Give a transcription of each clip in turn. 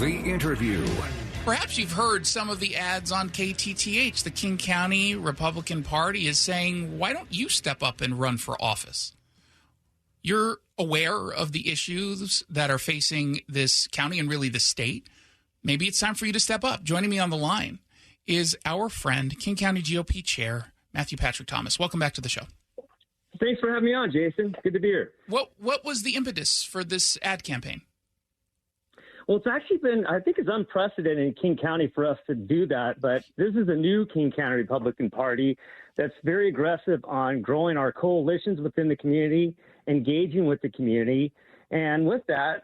The Interview. Perhaps you've heard some of the ads on KTTH. The King County Republican Party is saying, why don't you step up and run for office? You're aware of the issues that are facing this county and really the state. Maybe it's time for you to step up. Joining me on the line is our friend, King County GOP Chair, Matthew Patrick Thomas. Welcome back to the show. Thanks for having me on, Jason. Good to be here. What was the impetus for this ad campaign? Well, it's actually been, I think it's unprecedented in King County for us to do that, but this is a new King County Republican Party that's very aggressive on growing our coalitions within the community, engaging with the community, and with that,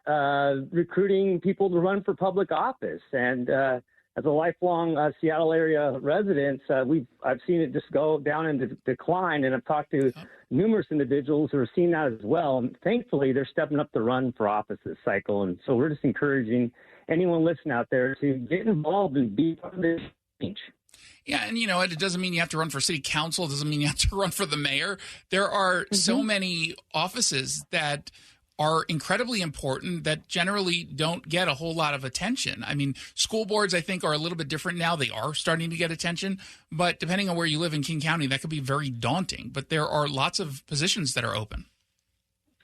recruiting people to run for public office. And as a lifelong Seattle area resident, I've seen it just go down into decline, and I've talked to numerous individuals who are seeing that as well. And thankfully, they're stepping up to run for office this cycle. And so we're just encouraging anyone listening out there to get involved and be part of this change. Yeah, and you know, it doesn't mean you have to run for city council. It doesn't mean you have to run for the mayor. There are so many offices that are incredibly important that generally don't get a whole lot of attention. I mean, school boards, I think, are a little bit different now. They are starting to get attention, but depending on where you live in King County, that could be very daunting. But there are lots of positions that are open.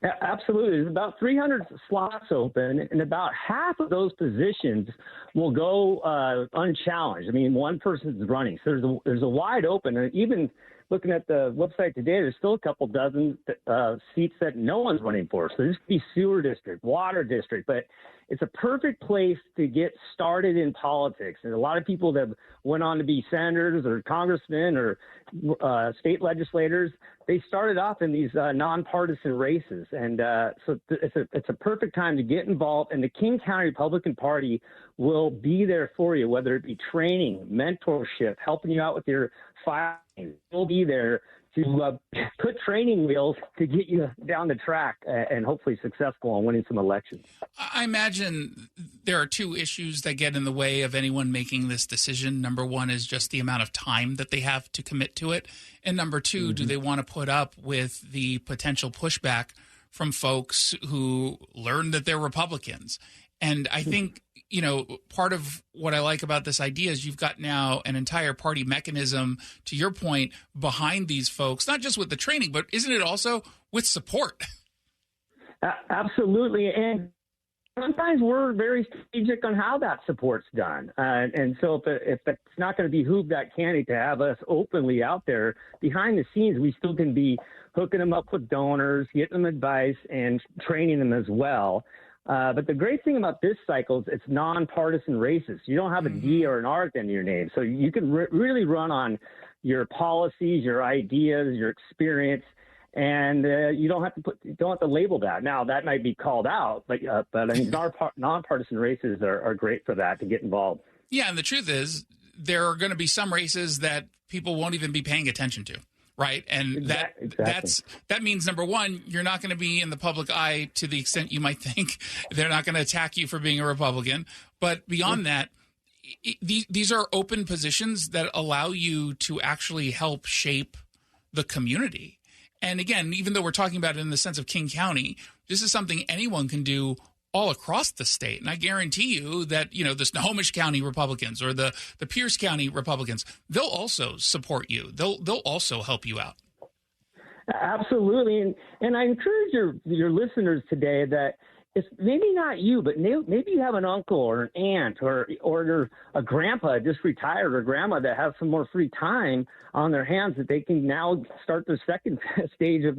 Yeah, absolutely. There's about 300 slots open, and about half of those positions will go unchallenged. I mean, one person's running. So there's a wide open, and even looking at the website today, there's still a couple dozen seats that no one's running for. So this could be sewer district, water district, but it's a perfect place to get started in politics. And a lot of people that went on to be senators or congressmen or state legislators, they started off in these nonpartisan races. And so it's a perfect time to get involved. And the King County Republican Party will be there for you, whether it be training, mentorship, helping you out with your filing. We'll be there to put training wheels to get you down the track and hopefully successful on winning some elections. I imagine there are two issues that get in the way of anyone making this decision. Number one is just the amount of time that they have to commit to it. And number two, do they want to put up with the potential pushback from folks who learn that they're Republicans? And I think, you know, part of what I like about this idea is you've got now an entire party mechanism, to your point, behind these folks, not just with the training, but isn't it also with support? Absolutely. And sometimes we're very strategic on how that support's done. And so if it's not going to behoove that candidate to have us openly out there, behind the scenes, we still can be hooking them up with donors, getting them advice, and training them as well. But the great thing about this cycle is it's nonpartisan races. You don't have a D or an R at the end of your name. So you can really run on your policies, your ideas, your experience, and you don't have to label that. Now, that might be called out, but I mean, nonpartisan races are great for that, to get involved. Yeah, and the truth is there are going to be some races that people won't even be paying attention to. Right. And that means, number one, you're not going to be in the public eye to the extent you might think. They're not going to attack you for being a Republican. But beyond that, these are open positions that allow you to actually help shape the community. And again, even though we're talking about it in the sense of King County, this is something anyone can do all across the state. And I guarantee you that, you know, the Snohomish County Republicans or the Pierce County Republicans, they'll also support you. They'll also help you out. Absolutely. And I encourage your listeners today that it's maybe not you, but maybe you have an uncle or an aunt or a grandpa just retired or grandma that has some more free time on their hands that they can now start their second stage of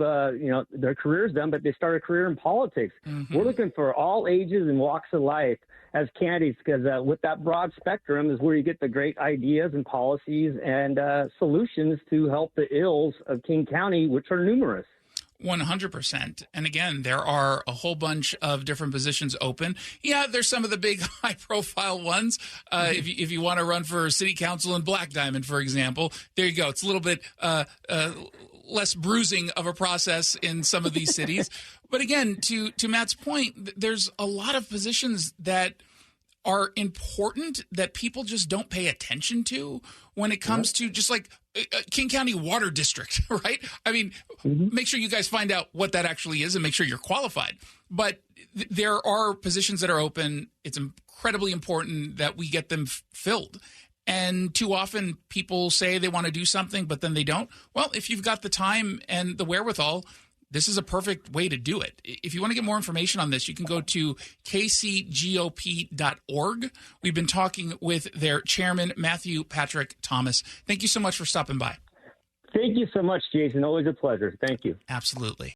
their careers done, but they start a career in politics. We're looking for all ages and walks of life as candidates, because with that broad spectrum is where you get the great ideas and policies and solutions to help the ills of King County, which are numerous. 100%. And again, there are a whole bunch of different positions open. Yeah, there's some of the big high-profile ones. If you want to run for city council in Black Diamond, for example, there you go. It's a little bit less bruising of a process in some of these cities. But again, to Matt's point, there's a lot of positions that are important that people just don't pay attention to when it comes to just like King County Water District, right? I mean, make sure you guys find out what that actually is and make sure you're qualified. But there are positions that are open. It's incredibly important that we get them filled. And too often people say they want to do something, but then they don't. Well, if you've got the time and the wherewithal, this is a perfect way to do it. If you want to get more information on this, you can go to kcgop.org. We've been talking with their chairman, Matthew Patrick Thomas. Thank you so much for stopping by. Thank you so much, Jason. Always a pleasure. Thank you. Absolutely.